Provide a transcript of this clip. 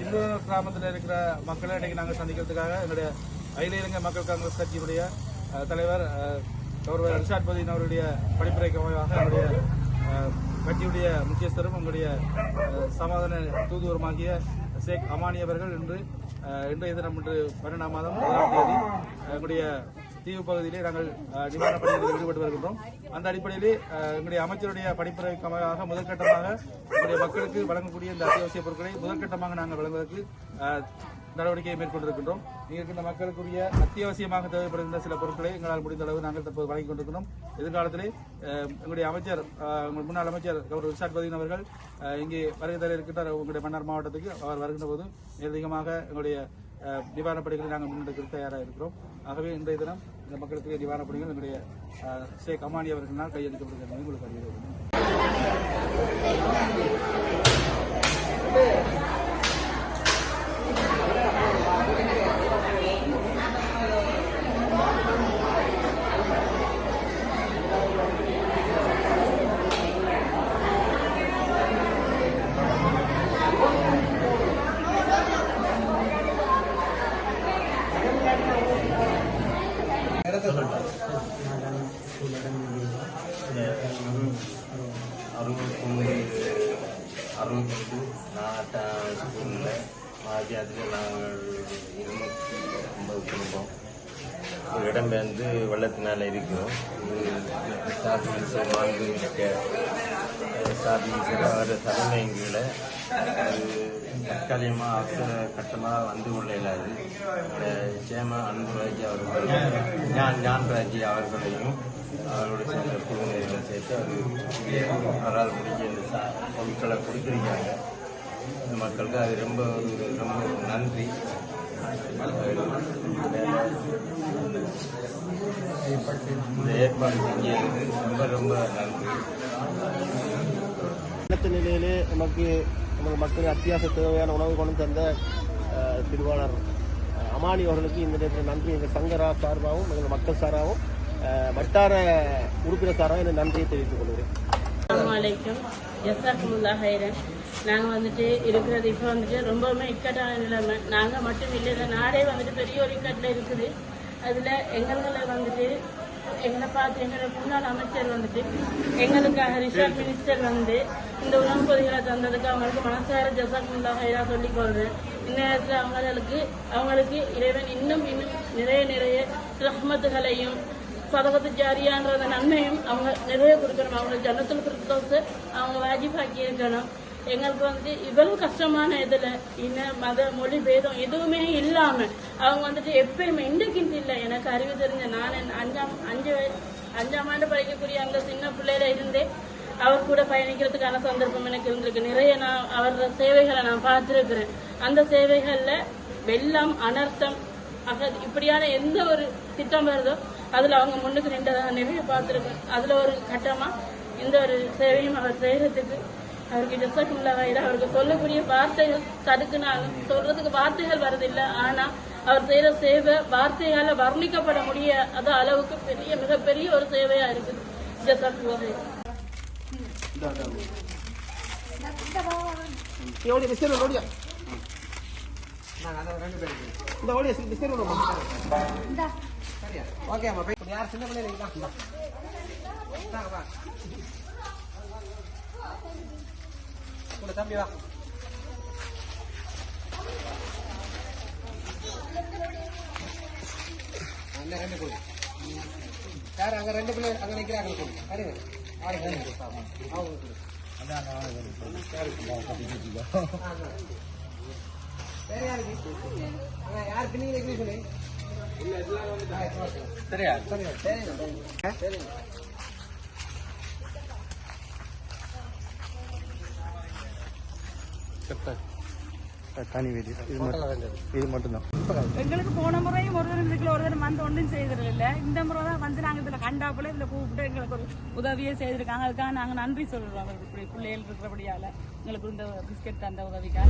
இல்லூர் கிராமத்தில் இருக்கிற மக்களை இன்றைக்கு நாங்கள் சந்திக்கிறதுக்காக எங்களுடைய அகில இலங்கை மக்கள் காங்கிரஸ் கட்சியினுடைய தலைவர் கௌரவ ரிஷாட் பதீன் அவருடைய படிப்புரைக்கு அமைவாக என்னுடைய கட்சியுடைய முக்கியஸ்தரும் உங்களுடைய சமாதான தூதுவருமாகிய ஷேக் அமானி அவர்கள் இன்றைய தினம் 12ஆம் மாதம் 1ஆம் தேதி எங்களுடைய தீவு பகுதியிலே நாங்கள் நிவாரண பணிகளில் ஈடுபட்டு வருகின்றோம். அந்த அடிப்படையிலே எங்களுடைய அமைச்சருடைய படிப்புரைக்கு அமைவாக முதற்கட்டமாக எங்களுடைய மக்களுக்கு வழங்கக்கூடிய இந்த அத்தியாவசிய பொருட்களை முதற்கட்டமாக நாங்கள் வழங்குவதற்கு நடவடிக்கையை மேற்கொண்டிருக்கின்றோம். இருக்கின்ற மக்களுக்குரிய அத்தியாவசியமாக தேவைப்படுகின்ற சில பொருட்களை எங்களால் முடிந்த அளவு நாங்கள் தற்போது வழங்கிக் கொண்டிருக்கிறோம். எதிர்காலத்திலே எங்களுடைய அமைச்சர் முன்னாள் அமைச்சர் கௌரவ ரிஷாட் பதீன் அவர்கள் இங்கே வருகை தர இருக்கின்றார். உங்களுடைய மன்னார் மாவட்டத்துக்கு அவர் வருகின்ற போது அதிகமாக எங்களுடைய நிவாரணப் பணிகளை நாங்கள் முன்னெடுக்க தயாராக இருக்கிறோம். ஆகவே இன்றைய தினம் இந்த மக்களுக்கு நிவாரணப் பணிகள் எங்களுடைய ஷேக் அமானி அவர்களால் கையளிக்கப்படுகிறது உங்களுக்கு அறிவிக்கிறோம். அறுபது நாட்டா ஸ்கூலில் அதில் நாங்கள் 250 குடும்பம் ஒரு இடம்பெயர்ந்து வெள்ளத்தினால் இருக்கிறோம். சார்பீசர் வாழ்ந்து இருக்க சார்பீசர் அவர தலைமையின் கீழே தற்காலிகமாக அவசர கட்டமாக வந்து கொள்ள இல்லாது சேமா அன்புராஜ் அவர்கள் ஞான்ராஜி அவர்களையும் அவருடைய சில குழுவினர்களை சேர்த்து அவரால் முடிஞ்ச இந்த பொருட்களை கொடுத்துருக்காங்க. இந்த மக்களுக்கு அது ரொம்ப நன்றி. இந்த ஏற்பாடு செஞ்சது ரொம்ப நன்றி. நிலையிலே நமக்கு மக்களுக்கு அத்தியாவசிய தேவையான உணவு கொண்டு தந்த திருவாளர் அமானி அவர்களுக்கு இந்த நேரத்தில் நன்றி எங்கள் சங்கரா சார்பாகவும் எங்கள் மக்கள் சார்பாகவும் வட்டார உறுப்பினர் சாராக இந்த நன்றியை தெரிவித்துக் கொள்கிறேன். நாங்கள் இருக்கிறது இப்போ ரொம்பவுமே இக்கட்டான நிலைமை. நாங்கள் மட்டும் இல்லை, நாடே பெரிய ஒரு இக்கட்டில் இருக்குது. அதில் எங்களை எங்களை பார்த்து எங்களோட முன்னாள் அமைச்சர் எங்களுக்காக ரிஷாட் மினிஸ்டர் இந்த உணவு பொதிகளை தந்ததுக்கு அவங்களுக்கு மனசார ஜஸாக்குமுல்லாஹ் ஹைரா சொல்லிக் கொள்றேன். இந்நேரத்தில் அவங்களுக்கு இறைவன் இன்னும் நிறைய ரஹ்மத்துகளையும் சதவத்து ஜாரியான்ற அந்த நன்மையும் அவங்க நிறைய கொடுக்கணும். அவங்களுக்கு ஜன்னத்துல் ஃபிர்தௌஸ் அவங்க வாஜிபாக்கி இருக்கணும். எங்களுக்கு இவ்வளவு கஷ்டமான இதில் இன மத மொழி பேதம் எதுவுமே இல்லாமல் அவங்க எப்பயுமே இன்றைக்கிட்டு இல்லை. எனக்கு அறிவு தெரிஞ்ச நான் 5ஆம் ஆண்டு படிக்கக்கூடிய அந்த சின்ன பிள்ளையில இருந்தே அவர் கூட பயணிக்கிறதுக்கான சந்தர்ப்பம் எனக்கு இருந்திருக்கு. நிறைய நான் அவரோட சேவைகளை நான் பார்த்துருக்கிறேன். அந்த சேவைகளில் வெள்ளம் அனர்த்தம் இப்படியான எந்த ஒரு திட்டம் வருதோ அதில் அவங்க முன்னுக்கு நின்றதாக நிறைய பார்த்துருக்கேன். அதில் ஒரு கட்டமாக இந்த ஒரு சேவையும் அவர் செய்கிறதுக்கு அவருக்கு ஜஸாக்குமுல்லாஹ் ஹைரா. அவருக்கு சொல்லக்கூடிய வார்த்தைகள் தடுக்குனாலும் சொல்றதுக்கு வார்த்தைகள் வரதில்லை. ஆனால் அவர் செய்கிற சேவை வார்த்தையால் வர்ணிக்கப்பட முடியாத அளவுக்கு மிகப்பெரிய ஒரு சேவையா இருக்குது. ஜஸாக்குமுல்லாஹ் ஹைரா. ஓகே யார் சின்ன பிள்ளைங்க தம்பி வா. ரெண்டு பிள்ளை யார் அங்க 2 பிள்ளை அங்க நிக்கிறாங்க. யார் பின்னிங்க சொல்லி சரியா சரி தனி வீடு இது மட்டும்தான். எங்களுக்கு போன முறையும் ஒரு மந்த் ஒன்றும் செய்திடல. இந்த முறை தான் நாங்கள் இதில் கண்டாப்புல இதில் கூப்பிட்டு எங்களுக்கு ஒரு உதவியே செய்திருக்காங்க. அதுக்காக நாங்கள் நன்றி சொல்கிறோம். அவருக்கு பிள்ளைகள் இருக்கிறபடியால் எங்களுக்கு இந்த பிஸ்கெட் தந்த உதவிக்காக